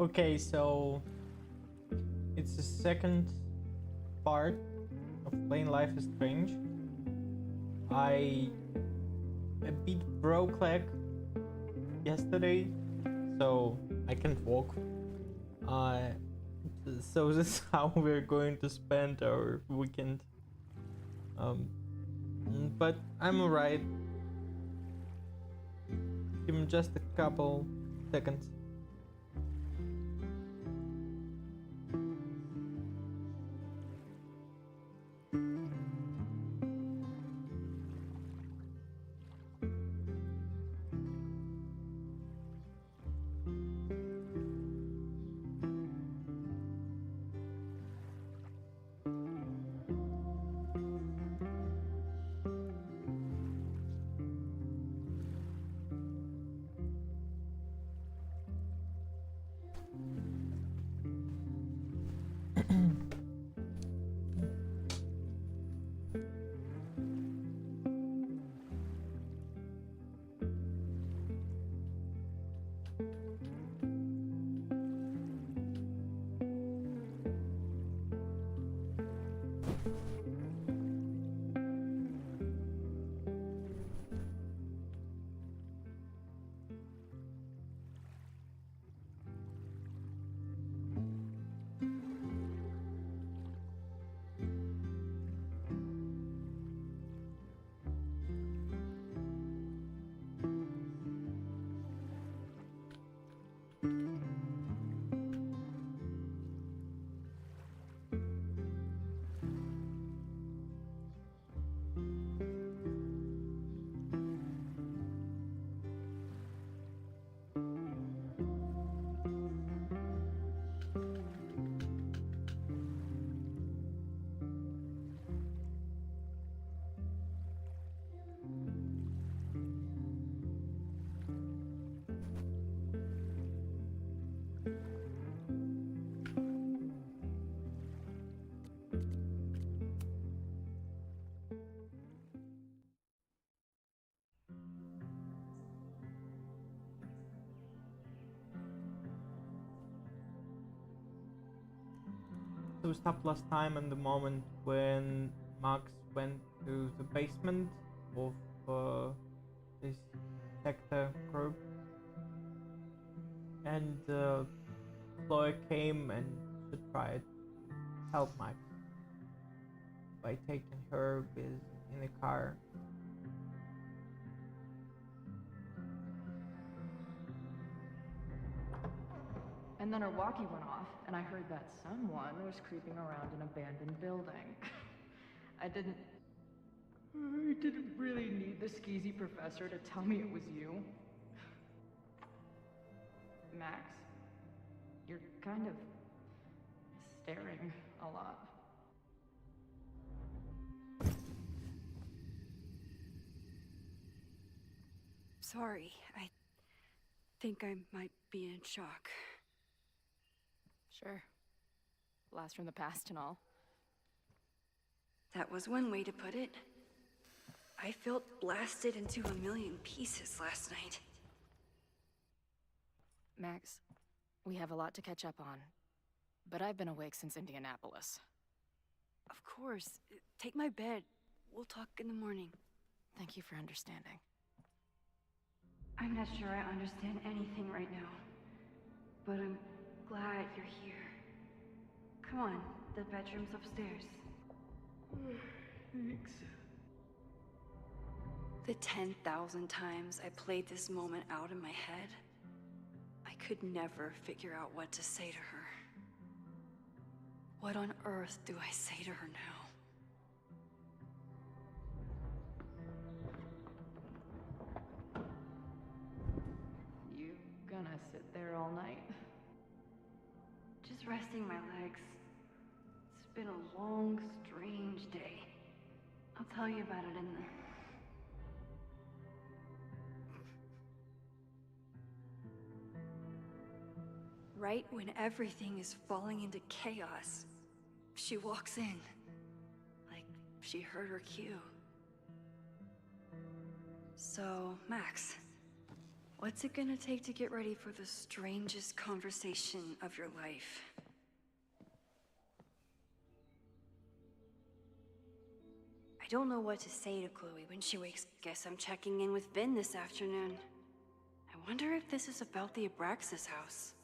Okay, so it's the second part of playing Life is Strange. I beat Brokeleg yesterday, so I can't walk. Uh, so this is how we're going to spend our weekend. But I'm alright. Give me just a couple seconds. So we stopped last time in the moment when Max went to the basement of this sector group, and Chloe came and she tried to help Max by taking her in a car. And then her walkie went off, and I heard that someone was creeping around an abandoned building. I didn't really need the skeezy professor to tell me it was you. Max, you're kind of staring a lot. Sorry, I think I might be in shock. Sure. Blast from the past and all. That was one way to put it. I felt blasted into a million pieces last night. Max, we have a lot to catch up on, but I've been awake since Indianapolis. Of course. Take my bed. We'll talk in the morning. Thank you for understanding. I'm not sure I understand anything right now, but I'm glad you're here. Come on, the bedroom's upstairs. Thanks. The 10,000 times I played this moment out in my head, I could never figure out what to say to her. What on earth do I say to her now? You gonna sit there all night? Just resting my legs. It's been a long, strange day. I'll tell you about it in the... Right when everything is falling into chaos, she walks in. Like she heard her cue. So, Max, What's it gonna take to get ready for the strangest conversation of your life? I don't know what to say to Chloe when she wakes. Guess I'm checking in with Vin this afternoon. I wonder if this is about the Abraxas house.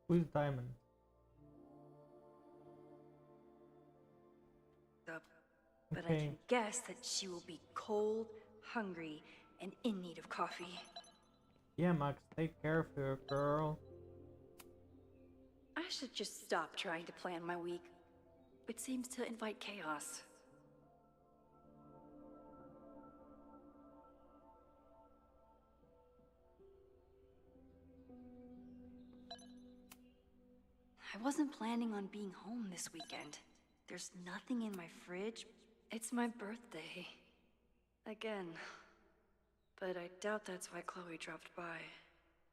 Who's Diamond? Up, but I Okay. can guess that she will be cold, hungry, and in need of coffee. Yeah, Max, take care of her, girl. I should just stop trying to plan my week. It seems to invite chaos. I wasn't planning on being home this weekend. There's nothing in my fridge. It's my birthday. Again. But I doubt that's why Chloe dropped by.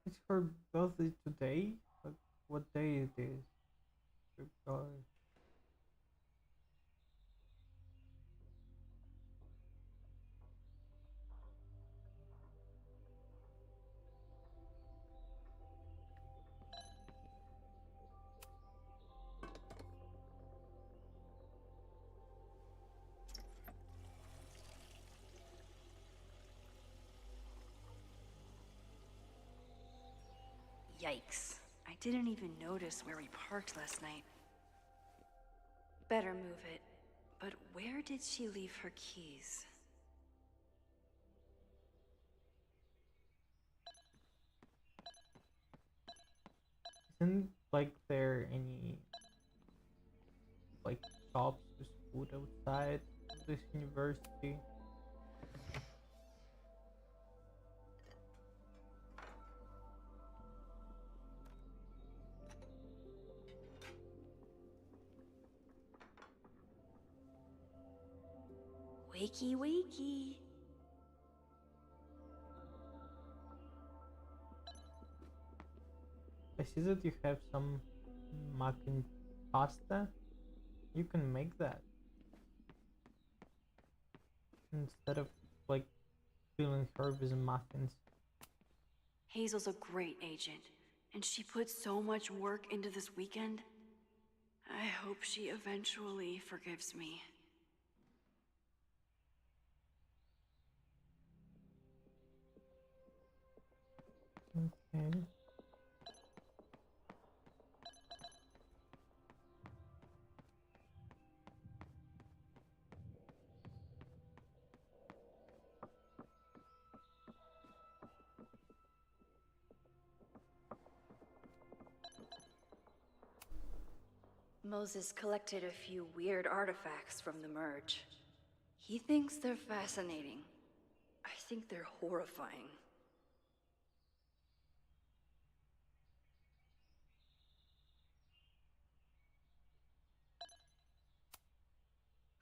It's her birthday today? But what day it is? Good God. Yikes. I didn't even notice where we parked last night. Better move it. But where did she leave her keys? Isn't like there any like shops with food outside this university? Wakey, wakey. I see that you have some mac and pasta. You can make that instead of like filling her with muffins. Hazel's a great agent, and she put so much work into this weekend. I hope she eventually forgives me. Okay. Moses collected a few weird artifacts from the merge. He thinks they're fascinating. I think they're horrifying.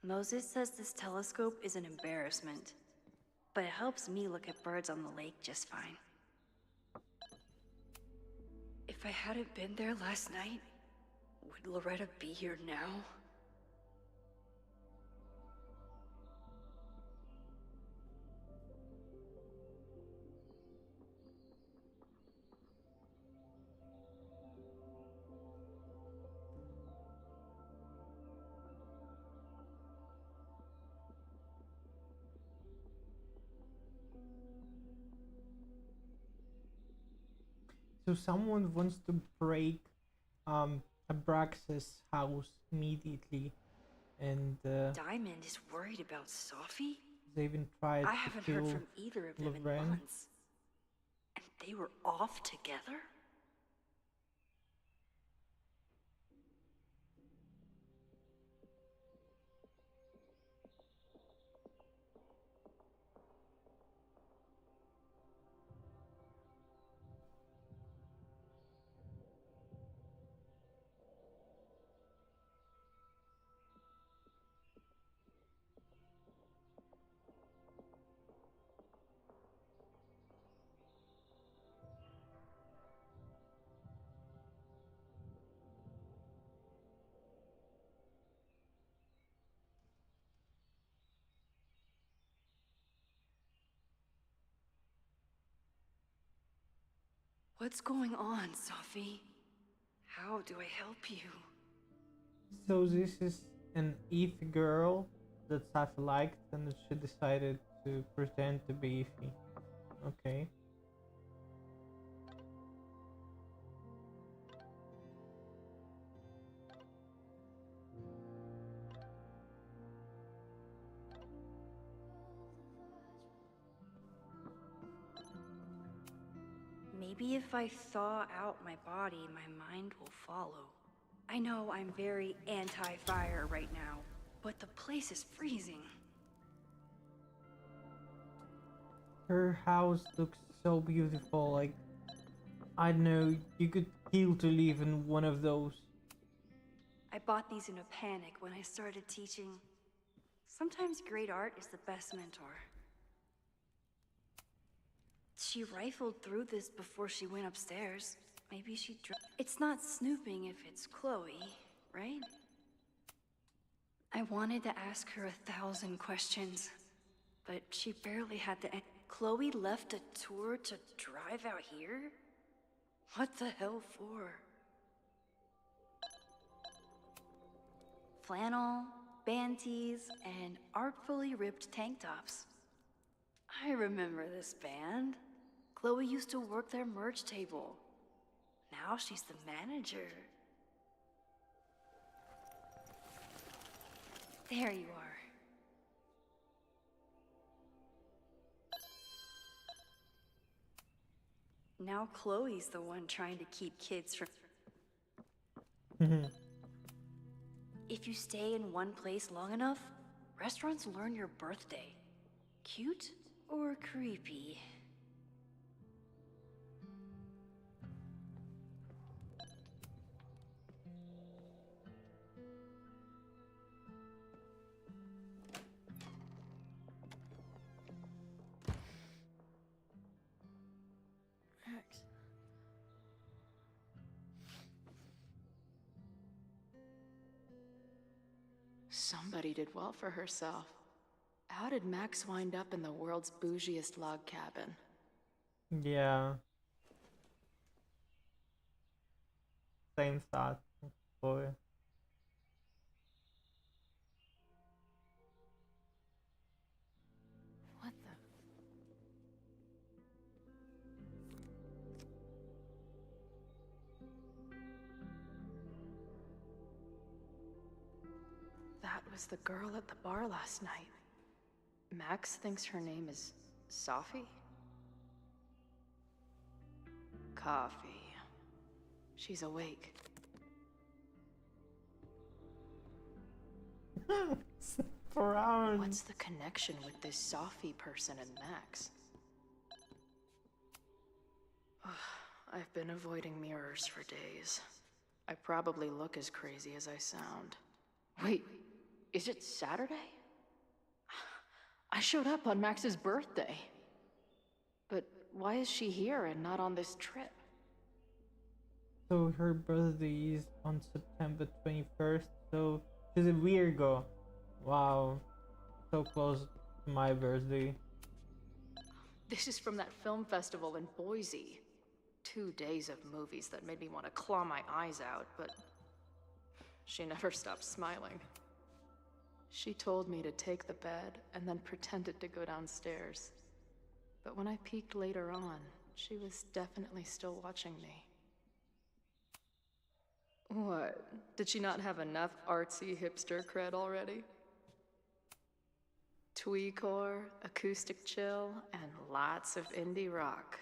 Moses says this telescope is an embarrassment, but it helps me look at birds on the lake just fine. If I hadn't been there last night, would Loretta be here now? So someone wants to break Abraxas' house immediately, and Diamond is worried about Sophie? they even tried I to haven't heard kill from either of them in Loren. months. And they were off together? What's going on, Sophie? How do I help you? So this is an Efi girl that Safi liked, and she decided to pretend to be Efi. Okay. Maybe if I thaw out my body, my mind will follow. I know I'm very anti-fire right now, but the place is freezing. Her house looks so beautiful, like, I don't know, you could kill to live in one of those. I bought these in a panic when I started teaching. Sometimes great art is the best mentor. She rifled through this before she went upstairs. Maybe she It's not snooping if it's Chloe, right? I wanted to ask her 1,000 questions, but she barely had the... Chloe left a tour to drive out here? What the hell for? Flannel, band tees, and artfully ripped tank tops. I remember this band. Chloe used to work their merch table. Now she's the manager. There you are. Now Chloe's the one trying to keep kids from... If you stay in one place long enough, restaurants learn your birthday. Cute or creepy? Somebody did well for herself. How did Max wind up in the world's bougiest log cabin? Yeah. Same thought, boy. was the girl at the bar last night. Max thinks her name is Sophie? Coffee. She's awake. For hours. What's the connection with this Sophie person and Max? I've been avoiding mirrors for days. I probably look as crazy as I sound. Wait, is it Saturday? I showed up on Max's birthday. But why is she here and not on this trip? So her birthday is on September 21st, so she's a Virgo. Wow, so close to my birthday. This is from that film festival in Boise. 2 days of movies that made me want to claw my eyes out, but she never stopped smiling. She told me to take the bed and then pretended to go downstairs. But when I peeked later on, she was definitely still watching me. What? Did she not have enough artsy hipster cred already? Tweecore, acoustic chill, and lots of indie rock.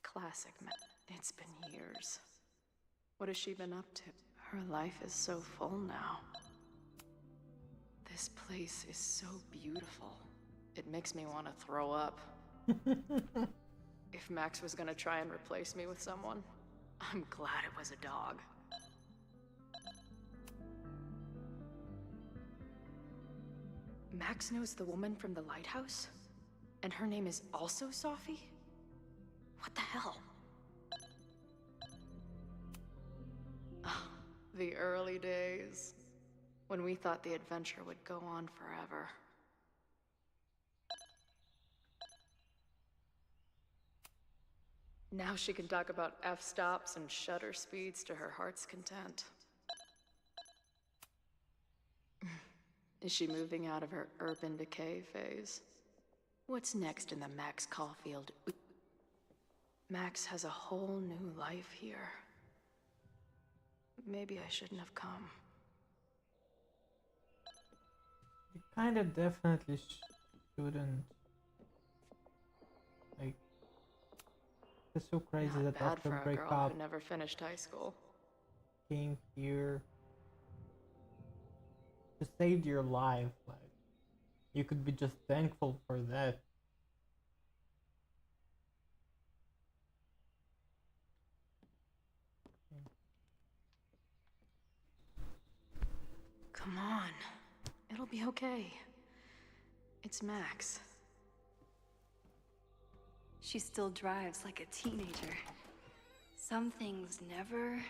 Classic, man. It's been years. What has she been up to? Her life is so full now. This place is so beautiful. It makes me want to throw up. If Max was gonna try and replace me with someone, I'm glad it was a dog. Max knows the woman from the lighthouse? And her name is also Sophie? What the hell? Oh, the early days, when we thought the adventure would go on forever. Now she can talk about f-stops and shutter speeds to her heart's content. Is she moving out of her urban decay phase? What's next in the Max Caulfield? Max has a whole new life here. Maybe I shouldn't have come. You kinda definitely shouldn't. Like, it's so crazy Not that bad after for a girl breakup who never finished high school. came here to save your life. Like, you could be just thankful for that. Come on. It'll be okay. It's Max. She still drives like a teenager. Some things never...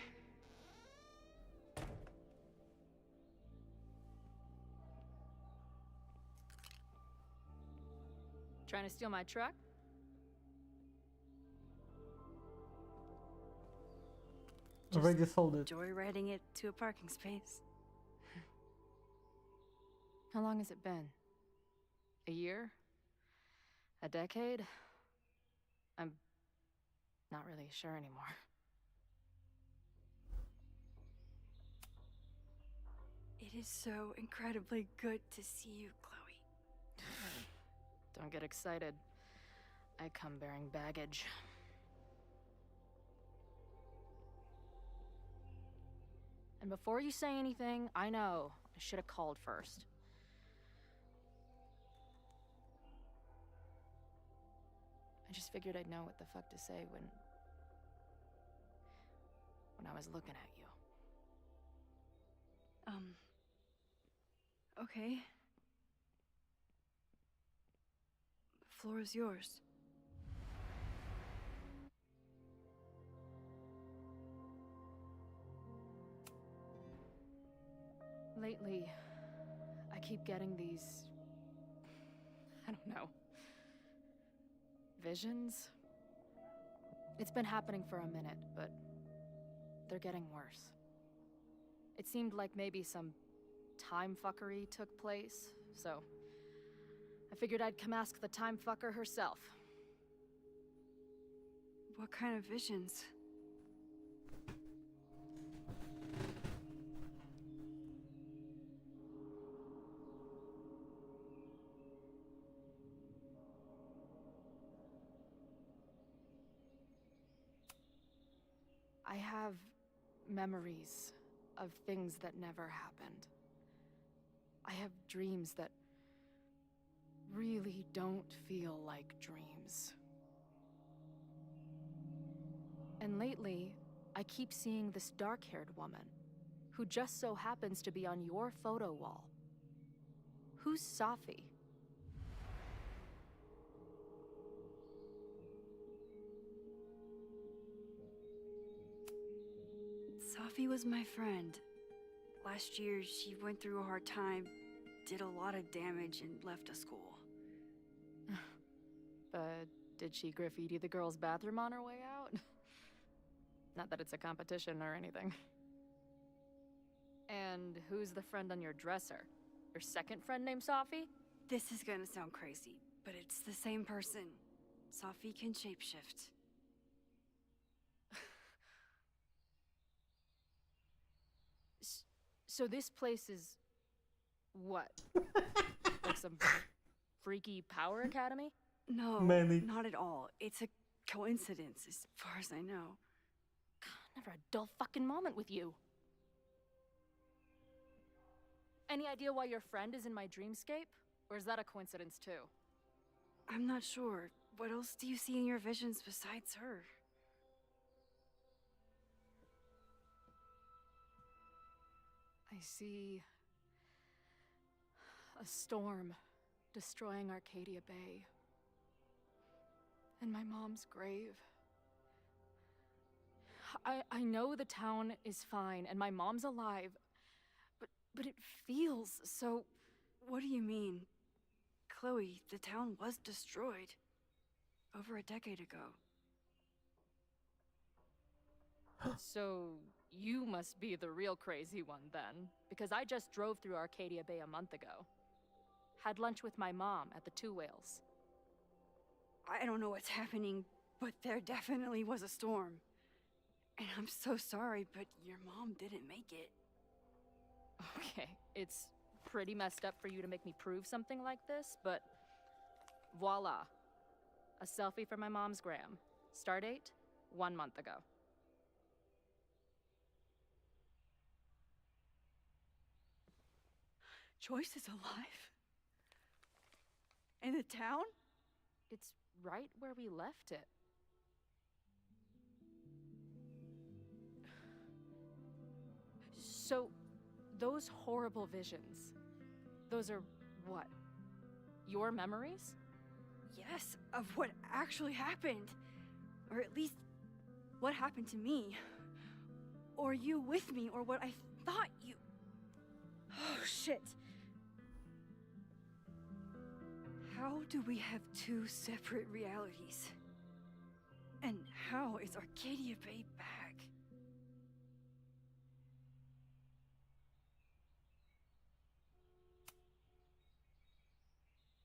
Trying to steal my truck? Already sold it. Joyriding it to a parking space. How long has it been? A year? A decade? I'm not really sure anymore. It is so incredibly good to see you, Chloe. Don't get excited. I come bearing baggage. And before you say anything, I know I should have called first. I just figured I'd know what the fuck to say when I was looking at you. Okay. The floor is yours. Lately, I keep getting these... I don't know. Visions? It's been happening for a minute, but they're getting worse. It seemed like maybe some time fuckery took place, so I figured I'd come ask the time fucker herself. What kind of visions? I have memories of things that never happened. I have dreams that really don't feel like dreams. And lately, I keep seeing this dark-haired woman who just so happens to be on your photo wall. Who's Safi? Safi was my friend. Last year, she went through a hard time, did a lot of damage, and left the school. Did she graffiti the girls' bathroom on her way out? Not that it's a competition or anything. And who's the friend on your dresser? Your second friend named Safi? This is gonna sound crazy, but it's the same person. Safi can shapeshift. So this place is... what? Like some freaky power academy? No, Many. not at all. It's a coincidence, as far as I know. God, never a dull fucking moment with you. Any idea why your friend is in my dreamscape? Or is that a coincidence too? I'm not sure. What else do you see in your visions besides her? I see... a storm destroying Arcadia Bay. And my mom's grave. I know the town is fine and my mom's alive, but it feels so... What do you mean? Chloe, the town was destroyed. Over a decade ago. So, you must be the real crazy one then, because I just drove through Arcadia Bay a month ago. Had lunch with my mom at the Two Whales. I don't know what's happening, but there definitely was a storm. And I'm so sorry, but your mom didn't make it. Okay, it's pretty messed up for you to make me prove something like this, but voila. A selfie from my mom's gram. Stardate, 1 month ago. Joyce is alive? In the town? It's right where we left it. So, those horrible visions, those are what? Your memories? Yes, of what actually happened. Or at least, what happened to me. Or you with me, or what I thought you... Oh, shit. How do we have two separate realities? And how is Arcadia Bay back?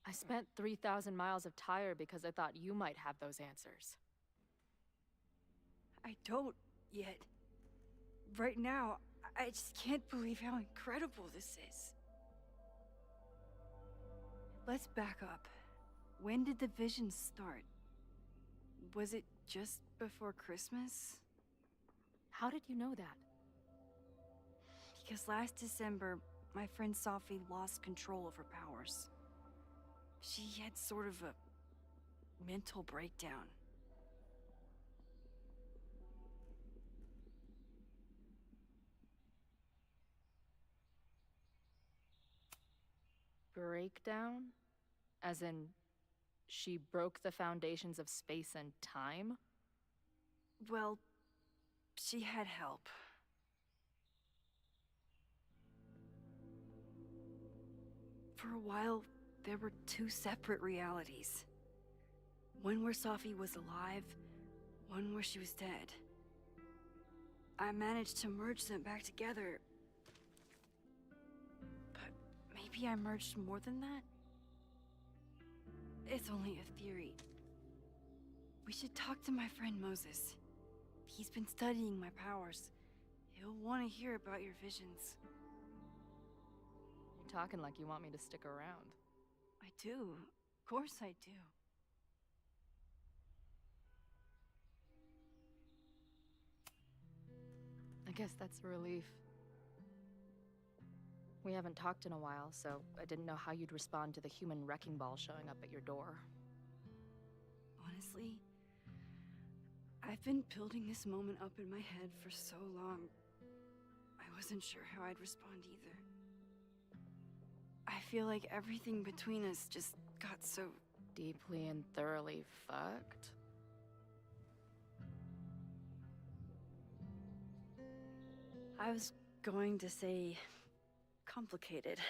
I spent 3,000 miles of tire because I thought you might have those answers. I don't yet. Right now, I just can't believe how incredible this is. Let's back up. When did the visions start? Was it just before Christmas? How did you know that? Because last December, my friend Safi lost control of her powers. She had sort of a mental breakdown. Breakdown? As in, she broke the foundations of space and time? Well, she had help. For a while, there were two separate realities. One where Safi was alive, one where she was dead. I managed to merge them back together. But maybe I merged more than that? It's only a theory. We should talk to my friend Moses. He's been studying my powers. He'll want to hear about your visions. You're talking like you want me to stick around. I do. Of course I do. guess that's a relief. We haven't talked in a while, so I didn't know how you'd respond to the human wrecking ball showing up at your door. Honestly, I've been building this moment up in my head for so long. I wasn't sure how I'd respond either. I feel like everything between us just got so... Deeply and thoroughly fucked? I was going to say... complicated.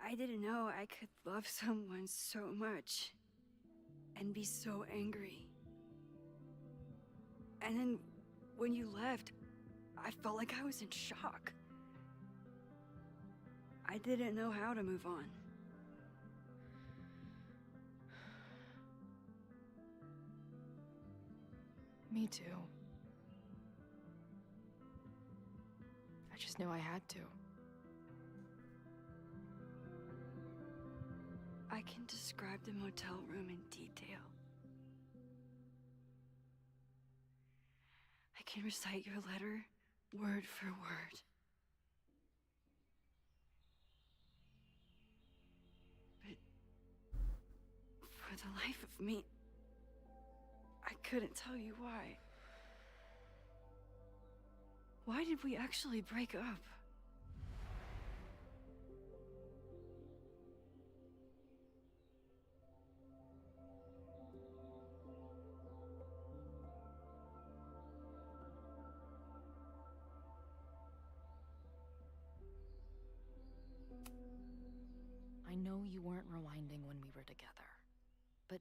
I didn't know I could love someone so much and be so angry. And then when you left, I felt like I was in shock. I didn't know how to move on. Me too. I just knew I had to. I can describe the motel room in detail. I can recite your letter word for word. But for the life of me, I couldn't tell you why. Why did we actually break up? I know you weren't rewinding when we were together, but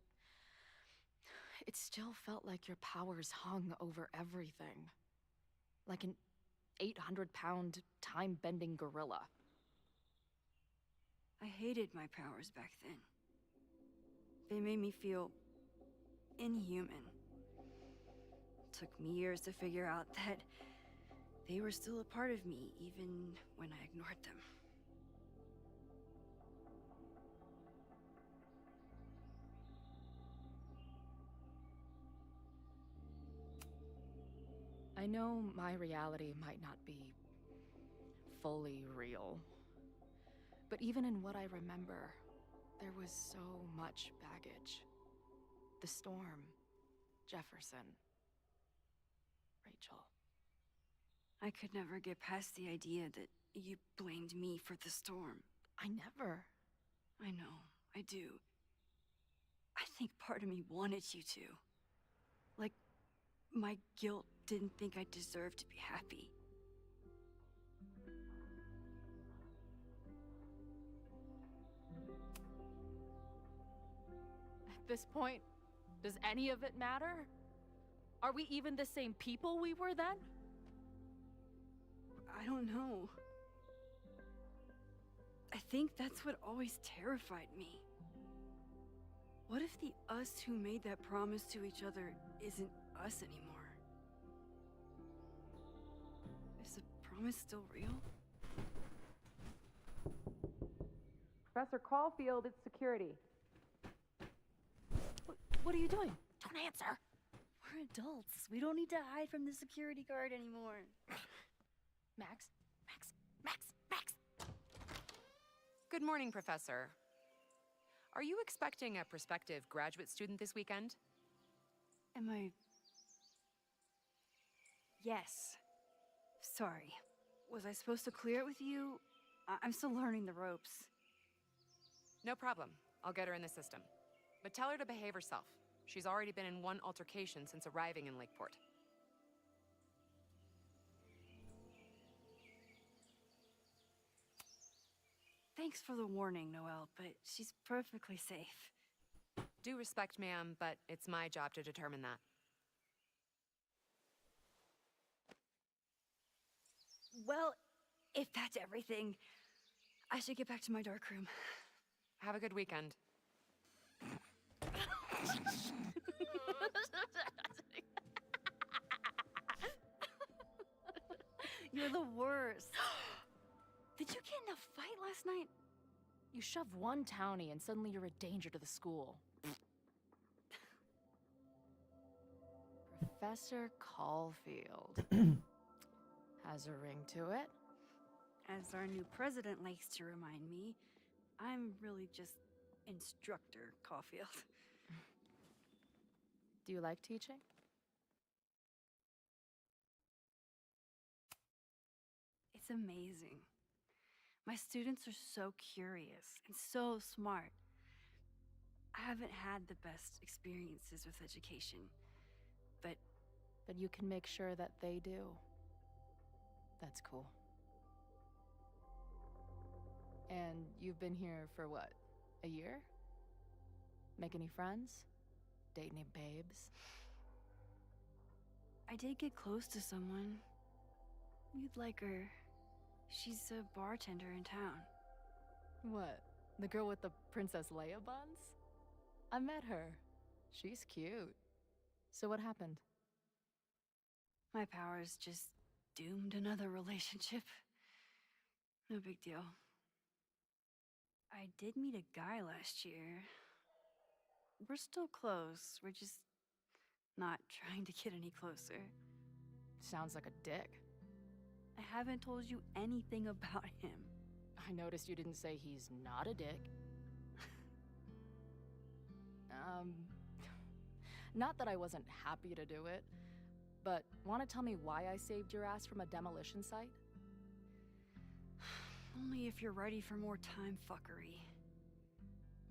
it still felt like your powers hung over everything. Like an 800-pound, time-bending gorilla. I hated my powers back then. They made me feel inhuman. It took me years to figure out that they were still a part of me, even when I ignored them. I know my reality might not be fully real, but even in what I remember, there was so much baggage. The storm, Jefferson, Rachel. I could never get past the idea that you blamed me for the storm. I never. I know, I do. I think part of me wanted you to. Like, my guilt didn't think I deserved to be happy. At this point, does any of it matter? Are we even the same people we were then? I don't know. I think that's what always terrified me. What if the us who made that promise to each other isn't us anymore? Is the promise still real? Professor Caulfield, it's security. What are you doing? Don't answer. We're adults. We don't need to hide from the security guard anymore. Max? Good morning, Professor. Are you expecting a prospective graduate student this weekend? Am I... Yes. Sorry. Was I supposed to clear it with you? I'm still learning the ropes. No problem. I'll get her in the system. But tell her to behave herself. She's already been in one altercation since arriving in Lakeport. Thanks for the warning, Noelle, but she's perfectly safe. Due respect, ma'am, but it's my job to determine that. Well, if that's everything, I should get back to my dark room. Have a good weekend. You're the worst. Did you get in a fight last night? You shove one townie and suddenly you're a danger to the school. Professor Caulfield. Has a ring to it. As our new president likes to remind me, I'm really just Instructor Caulfield. Do you like teaching? It's amazing. My students are so curious and so smart. I haven't had the best experiences with education, but you can make sure that they do. That's cool. And you've been here for what? A year? Make any friends? Date any babes? I did get close to someone. You'd like her. She's a bartender in town. What? The girl with the Princess Leia buns? I met her. She's cute. So what happened? My powers just doomed another relationship. No big deal. I did meet a guy last year. We're still close. We're just not trying to get any closer. Sounds like a dick. I haven't told you anything about him. I noticed you didn't say he's not a dick. Not that I wasn't happy to do it, but want to tell me why I saved your ass from a demolition site? Only if you're ready for more time fuckery.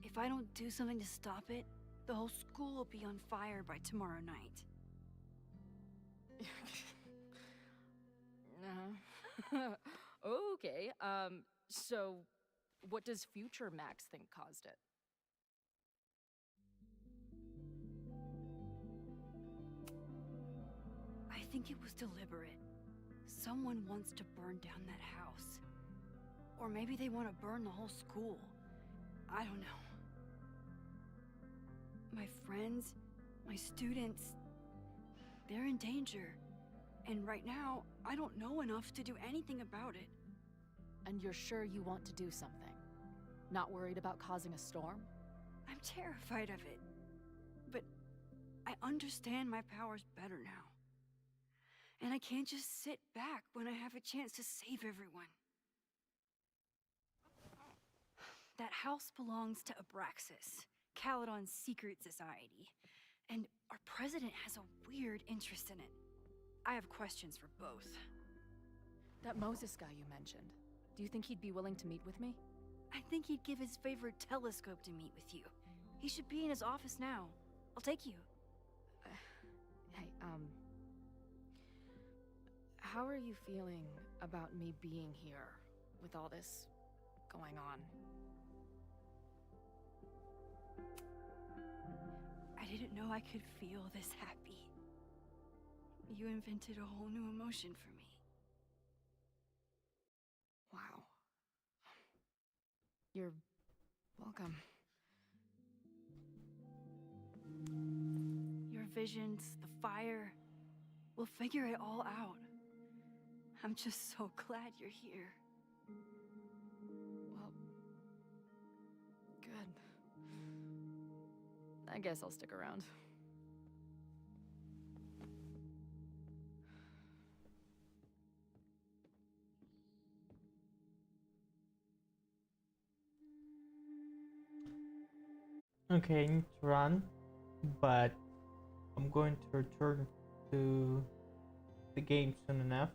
If I don't do something to stop it, the whole school will be on fire by tomorrow night. Okay, so what does future Max think caused it? I think it was deliberate. Someone wants to burn down that house. Or maybe they want to burn the whole school. I don't know. My friends, my students, they're in danger. And right now, I don't know enough to do anything about it. And you're sure you want to do something? Not worried about causing a storm? I'm terrified of it. But I understand my powers better now. And I can't just sit back when I have a chance to save everyone. That house belongs to Abraxas, Caledon's secret society. And our president has a weird interest in it. I have questions for both. That Moses guy you mentioned, do you think he'd be willing to meet with me? I think he'd give his favorite telescope to meet with you. He should be in his office now. I'll take you. Hey, how are you feeling about me being here with all this going on? I didn't know I could feel this happy. You invented a whole new emotion for me. Wow. You're welcome. Your visions, the fire, we'll figure it all out. I'm just so glad you're here. Well, good. I guess I'll stick around. Okay, I need to run, but I'm going to return to the game soon enough.